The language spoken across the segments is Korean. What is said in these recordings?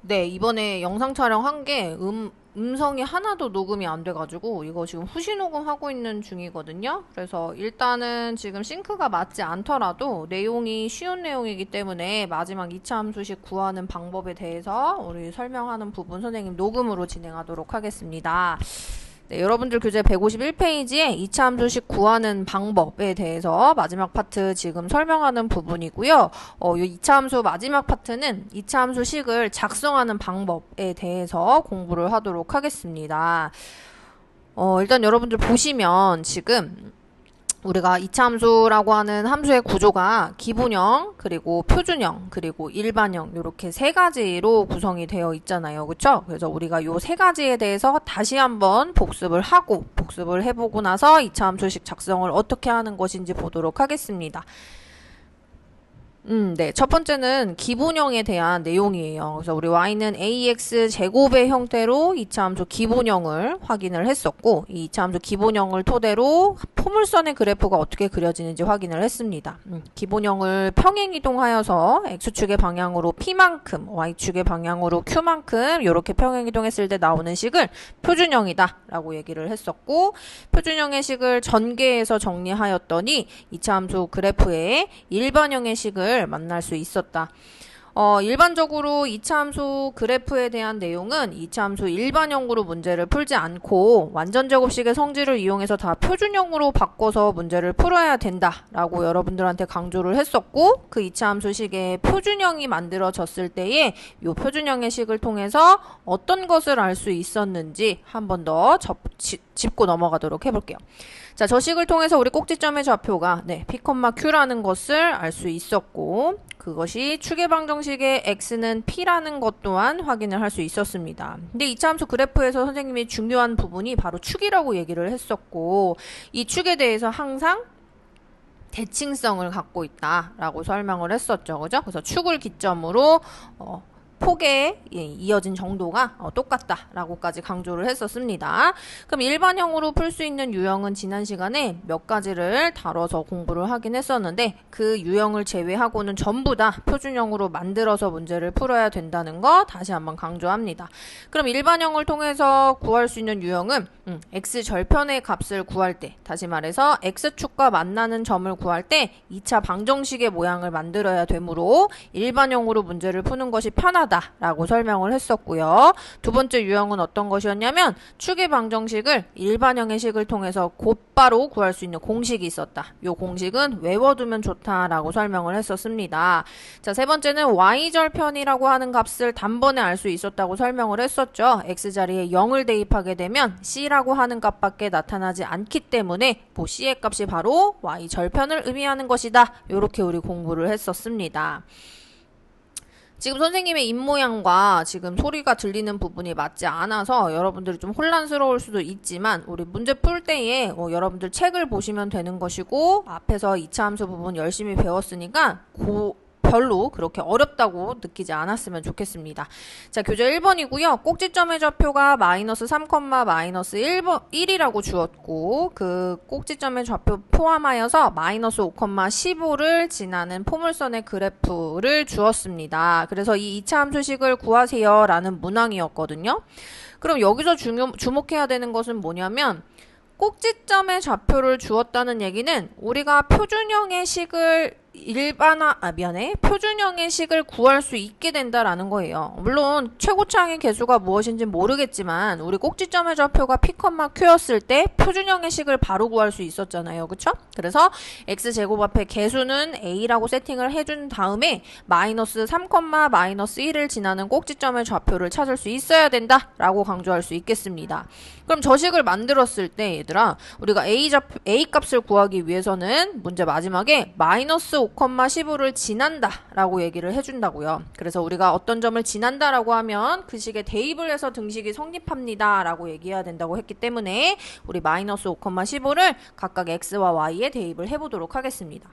네, 이번에 영상 촬영한 게 음성이 하나도 녹음이 안 돼가지고 이거 지금 후시 녹음하고 있는 중이거든요. 그래서 일단은 지금 싱크가 맞지 않더라도 내용이 쉬운 내용이기 때문에 마지막 2차 함수식 구하는 방법에 대해서 우리 설명하는 부분 선생님 녹음으로 진행하도록 하겠습니다. 네, 여러분들 교재 151페이지에 2차 함수식 구하는 방법에 대해서 마지막 파트 지금 설명하는 부분이고요. 이 2차 함수 마지막 파트는 2차 함수식을 작성하는 방법에 대해서 공부를 하도록 하겠습니다. 일단 여러분들 보시면 지금 우리가 이차함수라고 하는 함수의 구조가 기본형, 그리고 표준형, 그리고 일반형 이렇게 세 가지로 구성이 되어 있잖아요. 그렇죠? 그래서 우리가 요 세 가지에 대해서 다시 한번 복습을 해보고 나서 이차함수식 작성을 어떻게 하는 것인지 보도록 하겠습니다. 네. 첫 번째는 기본형에 대한 내용이에요. 그래서 우리 y는 ax 제곱의 형태로 이차함수 기본형을 확인을 했었고, 이 이차함수 기본형을 토대로 포물선의 그래프가 어떻게 그려지는지 확인을 했습니다. 기본형을 평행이동하여서 x축의 방향으로 p만큼, y축의 방향으로 q만큼 이렇게 평행이동했을 때 나오는 식을 표준형이다 라고 얘기를 했었고, 표준형의 식을 전개해서 정리하였더니 이차함수 그래프의 일반형의 식을 만날 수 있었다. 일반적으로 이차함수 그래프에 대한 내용은 이차함수 일반형으로 문제를 풀지 않고 완전 제곱식의 성질을 이용해서 다 표준형으로 바꿔서 문제를 풀어야 된다라고 여러분들한테 강조를 했었고, 그 이차함수식의 표준형이 만들어졌을 때에 이 표준형의 식을 통해서 어떤 것을 알 수 있었는지 한 번 더 짚고 넘어가도록 해볼게요. 자, 저 식을 통해서 우리 꼭지점의 좌표가 P, Q라는 것을 알 수 있었고, 그것이 축의 방정식의 x는 p라는 것 또한 확인을 할 수 있었습니다. 근데 이차함수 그래프에서 선생님이 중요한 부분이 바로 축이라고 얘기를 했었고, 이 축에 대해서 항상 대칭성을 갖고 있다라고 설명을 했었죠. 그죠? 그래서 축을 기점으로 폭에 이어진 정도가 똑같다라고까지 강조를 했었습니다. 그럼 일반형으로 풀 수 있는 유형은 지난 시간에 몇 가지를 다뤄서 공부를 하긴 했었는데, 그 유형을 제외하고는 전부 다 표준형으로 만들어서 문제를 풀어야 된다는 거 다시 한번 강조합니다. 그럼 일반형을 통해서 구할 수 있는 유형은 x 절편의 값을 구할 때, 다시 말해서 x축과 만나는 점을 구할 때 2차 방정식의 모양을 만들어야 되므로 일반형으로 문제를 푸는 것이 편하다 라고 설명을 했었고요. 두 번째 유형은 어떤 것이었냐면 축의 방정식을 일반형의 식을 통해서 곧바로 구할 수 있는 공식이 있었다. 이 공식은 외워두면 좋다라고 설명을 했었습니다. 자, 세 번째는 y절편이라고 하는 값을 단번에 알 수 있었다고 설명을 했었죠. x자리에 0을 대입하게 되면 c라고 하는 값밖에 나타나지 않기 때문에 c의 값이 바로 y절편을 의미하는 것이다. 이렇게 우리 공부를 했었습니다. 지금 선생님의 입모양과 지금 소리가 들리는 부분이 맞지 않아서 여러분들이 좀 혼란스러울 수도 있지만, 우리 문제 풀 때에 여러분들 책을 보시면 되는 것이고, 앞에서 2차 함수 부분 열심히 배웠으니까 별로 그렇게 어렵다고 느끼지 않았으면 좋겠습니다. 자, 교재 1번이고요. 꼭지점의 좌표가 마이너스 3, 마이너스 1이라고 주었고, 그 꼭지점의 좌표 포함하여서 마이너스 5, 15를 지나는 포물선의 그래프를 주었습니다. 그래서 이 2차 함수식을 구하세요 라는 문항이었거든요. 그럼 여기서 주목해야 되는 것은 뭐냐면, 꼭지점의 좌표를 주었다는 얘기는 우리가 표준형의 식을 표준형의 식을 구할 수 있게 된다라는 거예요. 물론 최고차항의 개수가 무엇인지 모르겠지만 우리 꼭지점의 좌표가 p, q였을 때 표준형의 식을 바로 구할 수 있었잖아요. 그쵸? 그래서 x제곱 앞에 개수는 a라고 세팅을 해준 다음에 마이너스 3, 마이너스 1을 지나는 꼭지점의 좌표를 찾을 수 있어야 된다라고 강조할 수 있겠습니다. 그럼 저 식을 만들었을 때 얘들아, 우리가 a 값을 구하기 위해서는 문제 마지막에 마이너스 5, 15를 지난다 라고 얘기를 해준다고요. 그래서 우리가 어떤 점을 지난다 라고 하면 그 식에 대입을 해서 등식이 성립합니다 라고 얘기해야 된다고 했기 때문에 우리 마이너스 5, 15를 각각 x와 y에 대입을 해보도록 하겠습니다.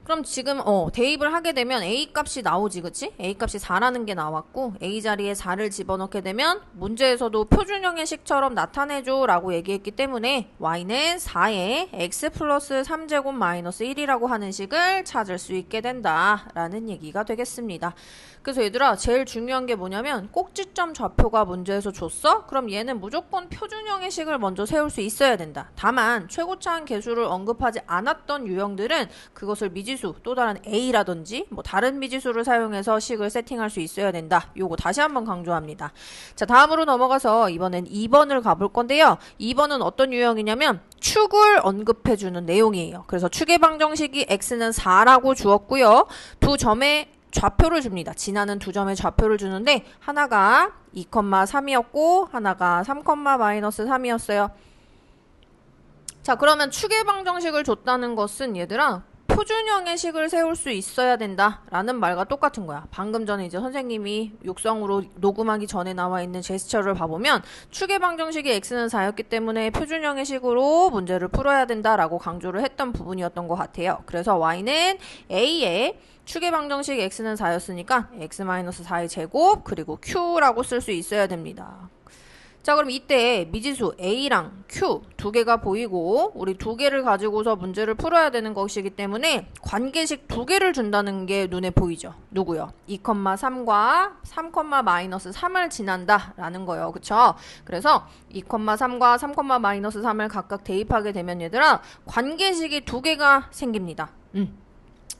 그럼 지금 대입을 하게 되면 A 값이 나오지, 그치? A 값이 4라는 게 나왔고 A 자리에 4를 집어넣게 되면 문제에서도 표준형의 식처럼 나타내줘 라고 얘기했기 때문에 y는 4에 x 플러스 3제곱 마이너스 1이라고 하는 식을 찾을 수 있게 된다 라는 얘기가 되겠습니다. 그래서 얘들아, 제일 중요한 게 뭐냐면 꼭지점 좌표가 문제에서 줬어? 그럼 얘는 무조건 표준형의 식을 먼저 세울 수 있어야 된다. 다만 최고차항 계수를 언급하지 않았던 유형들은 그것을 미지수, 또 다른 A라든지 뭐 다른 미지수를 사용해서 식을 세팅할 수 있어야 된다. 요거 다시 한번 강조합니다. 자, 다음으로 넘어가서 이번엔 2번을 가볼 건데요. 2번은 어떤 유형이냐면 축을 언급해주는 내용이에요. 그래서 축의 방정식이 x는 4라고 주었고요. 두 점의 좌표를 줍니다. 지나는 두 점의 좌표를 주는데 하나가 2,3이었고 하나가 3,-3이었어요. 자, 그러면 축의 방정식을 줬다는 것은 얘들아, 표준형의 식을 세울 수 있어야 된다 라는 말과 똑같은 거야. 방금 전에 이제 선생님이 육성으로 녹음하기 전에 나와 있는 제스처를 봐보면 축의 방정식이 x는 4였기 때문에 표준형의 식으로 문제를 풀어야 된다라고 강조를 했던 부분이었던 것 같아요. 그래서 y는 a에 축의 방정식 x는 4였으니까 x-4의 제곱 그리고 q라고 쓸 수 있어야 됩니다. 자, 그럼 이때 미지수 a랑 q 두 개가 보이고 우리 두 개를 가지고서 문제를 풀어야 되는 것이기 때문에 관계식 두 개를 준다는 게 눈에 보이죠. 누구요? 2,3과 3,-3을 지난다 라는 거예요. 그쵸? 그래서 2,3과 3,-3을 각각 대입하게 되면 얘들아, 관계식이 두 개가 생깁니다.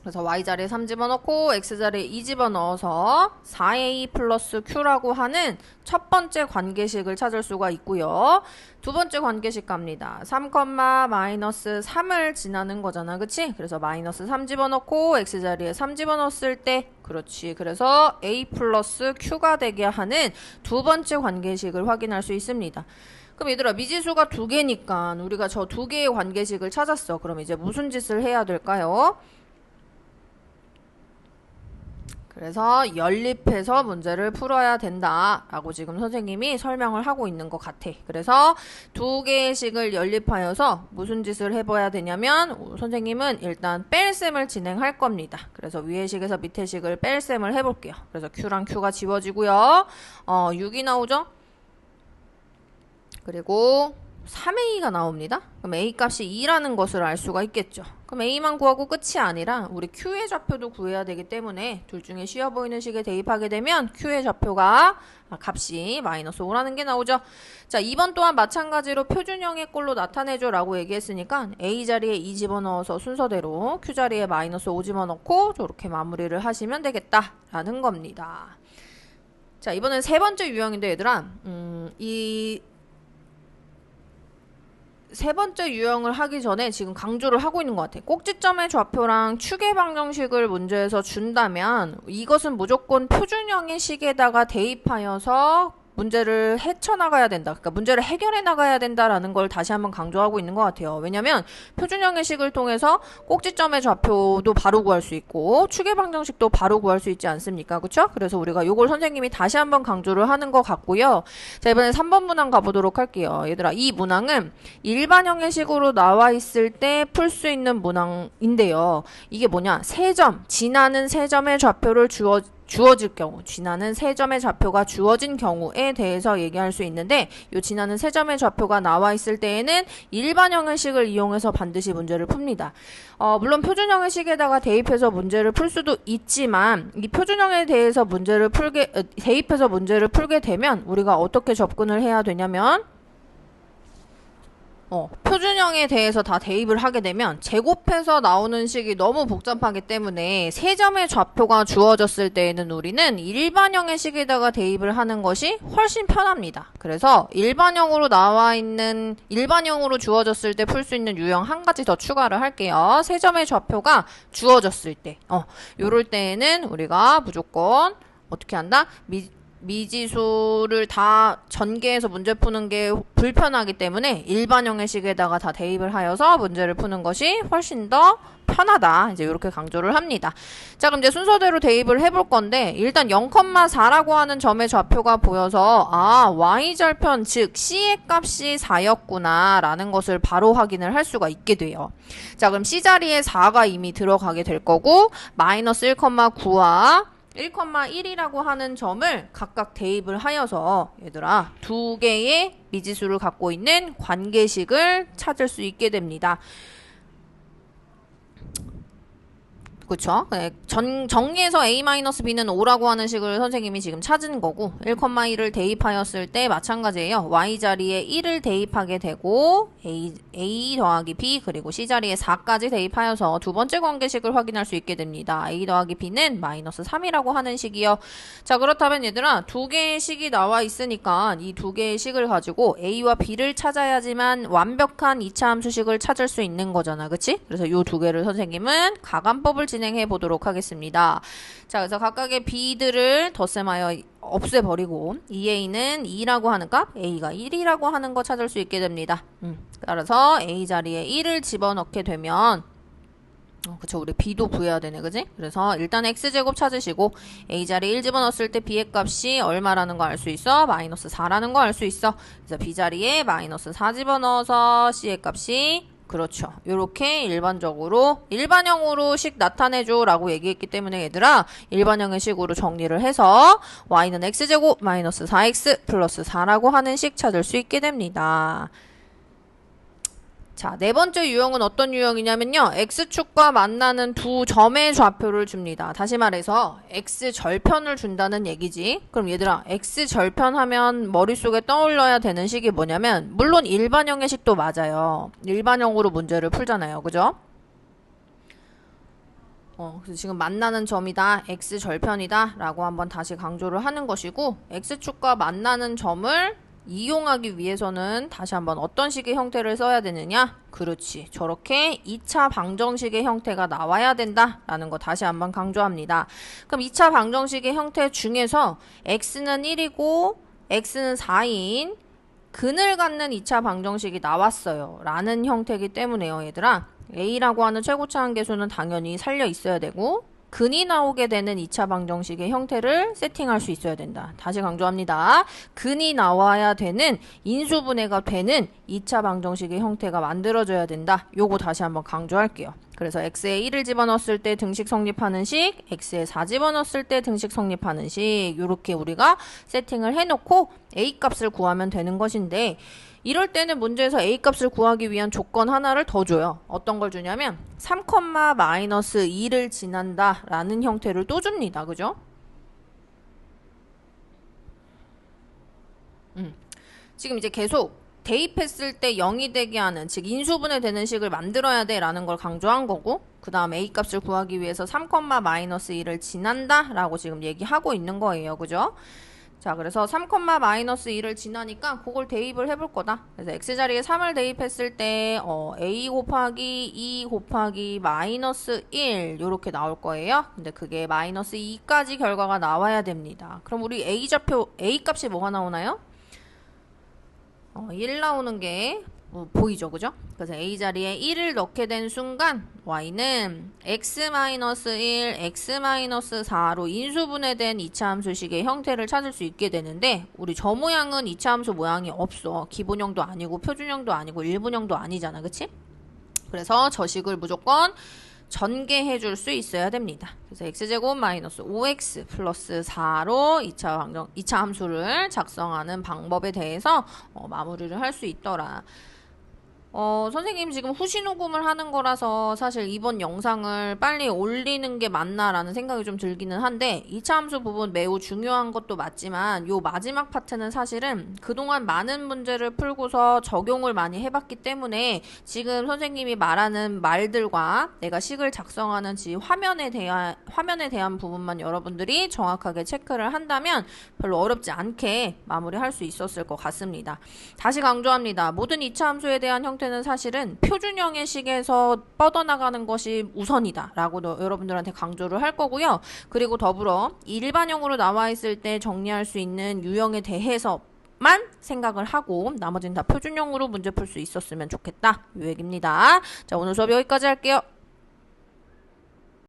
그래서 y자리에 3 집어넣고 x자리에 2 집어넣어서 4a 플러스 q라고 하는 첫 번째 관계식을 찾을 수가 있고요. 두 번째 관계식 갑니다. 3,-3을 지나는 거잖아. 그치? 그래서 마이너스 3 집어넣고 x자리에 3 집어넣었을 때, 그렇지. 그래서 a 플러스 q가 되게 하는 두 번째 관계식을 확인할 수 있습니다. 그럼 얘들아, 미지수가 두 개니까 우리가 저 두 개의 관계식을 찾았어. 그럼 이제 무슨 짓을 해야 될까요? 그래서 연립해서 문제를 풀어야 된다 라고 지금 선생님이 설명을 하고 있는 것 같아. 그래서 두 개의 식을 연립하여서 무슨 짓을 해봐야 되냐면 선생님은 일단 뺄셈을 진행할 겁니다. 그래서 위의 식에서 밑의 식을 뺄셈을 해볼게요. 그래서 q랑 q가 지워지고요. 6이 나오죠? 그리고 3a가 나옵니다. 그럼 a 값이 2라는 것을 알 수가 있겠죠. 그럼 a만 구하고 끝이 아니라 우리 q의 좌표도 구해야 되기 때문에 둘 중에 쉬워 보이는 식에 대입하게 되면 q의 좌표가 값이 마이너스 5라는 게 나오죠. 자, 2번 또한 마찬가지로 표준형의 꼴로 나타내줘 라고 얘기했으니까 a 자리에 2 집어넣어서 순서대로 q 자리에 마이너스 5 집어넣고 저렇게 마무리를 하시면 되겠다 라는 겁니다. 자, 이번엔 세 번째 유형인데 얘들아, 이 세 번째 유형을 하기 전에 지금 강조를 하고 있는 것 같아. 꼭지점의 좌표랑 축의 방정식을 문제에서 준다면 이것은 무조건 표준형의 식에다가 대입하여서 문제를 헤쳐나가야 된다. 그러니까 문제를 해결해 나가야 된다라는 걸 다시 한번 강조하고 있는 것 같아요. 왜냐면 표준형의 식을 통해서 꼭지점의 좌표도 바로 구할 수 있고 축의 방정식도 바로 구할 수 있지 않습니까? 그쵸? 그래서 우리가 요걸 선생님이 다시 한번 강조를 하는 것 같고요. 자, 이번에 3번 문항 가보도록 할게요. 얘들아, 이 문항은 일반형의 식으로 나와 있을 때 풀 수 있는 문항인데요. 이게 뭐냐? 세 점, 지나는 세 점의 좌표를 주어질 경우, 지나는 세 점의 좌표가 주어진 경우에 대해서 얘기할 수 있는데, 요 지나는 세 점의 좌표가 나와 있을 때에는 일반형의 식을 이용해서 반드시 문제를 풉니다. 물론 표준형의 식에다가 대입해서 문제를 풀 수도 있지만 이 표준형에 대해서 대입해서 문제를 풀게 되면 우리가 어떻게 접근을 해야 되냐면 표준형에 대해서 다 대입을 하게 되면 제곱해서 나오는 식이 너무 복잡하기 때문에 세 점의 좌표가 주어졌을 때에는 우리는 일반형의 식에다가 대입을 하는 것이 훨씬 편합니다. 그래서 일반형으로 주어졌을 때 풀 수 있는 유형 한 가지 더 추가를 할게요. 세 점의 좌표가 주어졌을 때, 요럴 때에는 우리가 무조건 어떻게 한다? 미지수를 다 전개해서 문제 푸는 게 불편하기 때문에 일반형의 식에다가 다 대입을 하여서 문제를 푸는 것이 훨씬 더 편하다. 이제 이렇게 강조를 합니다. 자, 그럼 이제 순서대로 대입을 해볼 건데 일단 0,4라고 하는 점의 좌표가 보여서 y절편 즉 c의 값이 4였구나 라는 것을 바로 확인을 할 수가 있게 돼요. 자, 그럼 c자리에 4가 이미 들어가게 될 거고 마이너스 1,9와 1,1이라고 하는 점을 각각 대입을 하여서 얘들아 두 개의 미지수를 갖고 있는 관계식을 찾을 수 있게 됩니다. 그쵸? 정리해서 a-b는 5라고 하는 식을 선생님이 지금 찾은 거고 1,1을 대입하였을 때 마찬가지예요. y자리에 1을 대입하게 되고 a 더하기 b 그리고 c자리에 4까지 대입하여서 두 번째 관계식을 확인할 수 있게 됩니다. a 더하기 b는 마이너스 3이라고 하는 식이요. 자, 그렇다면 얘들아 두 개의 식이 나와 있으니까 이 두 개의 식을 가지고 a와 b를 찾아야지만 완벽한 2차 함수식을 찾을 수 있는 거잖아. 그치? 그래서 이 두 개를 선생님은 가감법을 진행해 보도록 하겠습니다. 자, 그래서 각각의 b들을 덧셈하여 없애버리고 2a는 2라고 하는 값, a가 1이라고 하는 거 찾을 수 있게 됩니다. 따라서 a 자리에 1을 집어넣게 되면 그쵸, 우리 b도 구해야 되네, 그지? 그래서 일단 x제곱 찾으시고 a 자리에 1 집어넣었을 때 b의 값이 얼마라는 거 알 수 있어? 마이너스 4라는 거 알 수 있어. 그래서 b 자리에 마이너스 4 집어넣어서 c의 값이 그렇죠. 요렇게 일반적으로 일반형으로 식 나타내줘 라고 얘기했기 때문에 얘들아 일반형의 식으로 정리를 해서 y는 x제곱 마이너스 4x 플러스 4라고 하는 식 찾을 수 있게 됩니다. 자, 네 번째 유형은 어떤 유형이냐면요. x축과 만나는 두 점의 좌표를 줍니다. 다시 말해서 x절편을 준다는 얘기지. 그럼 얘들아 x절편 하면 머릿속에 떠올려야 되는 식이 뭐냐면 물론 일반형의 식도 맞아요. 일반형으로 문제를 풀잖아요. 그죠? 그래서 지금 만나는 점이다, x절편이다 라고 한번 다시 강조를 하는 것이고 x축과 만나는 점을 이용하기 위해서는 다시 한번 어떤 식의 형태를 써야 되느냐? 그렇지. 저렇게 2차 방정식의 형태가 나와야 된다라는 거 다시 한번 강조합니다. 그럼 2차 방정식의 형태 중에서 x는 1이고 x는 4인 근을 갖는 2차 방정식이 나왔어요. 라는 형태이기 때문에요. 얘들아. a라고 하는 최고차 한계수는 당연히 살려 있어야 되고 근이 나오게 되는 2차 방정식의 형태를 세팅할 수 있어야 된다. 다시 강조합니다. 근이 나와야 되는 인수분해가 되는 2차 방정식의 형태가 만들어져야 된다. 요거 다시 한번 강조할게요. 그래서 x에 1을 집어넣었을 때 등식 성립하는 식, x에 4 집어넣었을 때 등식 성립하는 식 요렇게 우리가 세팅을 해놓고 a 값을 구하면 되는 것인데 이럴 때는 문제에서 a값을 구하기 위한 조건 하나를 더 줘요. 어떤 걸 주냐면 3,-2를 지난다 라는 형태를 또 줍니다. 그죠? 지금 이제 계속 대입했을 때 0이 되게 하는 즉 인수분해 되는 식을 만들어야 돼 라는 걸 강조한 거고 그 다음 a값을 구하기 위해서 3,-2를 지난다 라고 지금 얘기하고 있는 거예요. 그죠? 자, 그래서 3,-2를 지나니까 그걸 대입을 해볼 거다. 그래서 x자리에 3을 대입했을 때 a 곱하기 2 곱하기 마이너스 1 요렇게 나올 거예요. 근데 그게 마이너스 2까지 결과가 나와야 됩니다. 그럼 우리 a좌표 a 값이 뭐가 나오나요? 1 나오는 게 보이죠, 그죠? 그래서 a 자리에 1을 넣게 된 순간 y는 x-1, x-4로 인수분해된 2차 함수식의 형태를 찾을 수 있게 되는데 우리 저 모양은 2차 함수 모양이 없어. 기본형도 아니고 표준형도 아니고 일분형도 아니잖아, 그치? 그래서 저 식을 무조건 전개해 줄 수 있어야 됩니다. 그래서 x제곱 마이너스 5x 플러스 4로 2차 함수를 작성하는 방법에 대해서 마무리를 할 수 있더라. 선생님 지금 후시녹음을 하는 거라서 사실 이번 영상을 빨리 올리는 게 맞나라는 생각이 좀 들기는 한데 2차 함수 부분 매우 중요한 것도 맞지만 요 마지막 파트는 사실은 그동안 많은 문제를 풀고서 적용을 많이 해봤기 때문에 지금 선생님이 말하는 말들과 내가 식을 작성하는 화면에 대한 부분만 여러분들이 정확하게 체크를 한다면 별로 어렵지 않게 마무리할 수 있었을 것 같습니다. 다시 강조합니다. 모든 2차 함수에 대한 형태 형태는 사실은 표준형의 식에서 뻗어나가는 것이 우선이다라고 여러분들한테 강조를 할 거고요. 그리고 더불어 일반형으로 나와 있을 때 정리할 수 있는 유형에 대해서 만 생각을 하고 나머지는 다 표준형으로 문제 풀 수 있었으면 좋겠다 이 얘기입니다. 자, 오늘 수업 여기까지 할게요.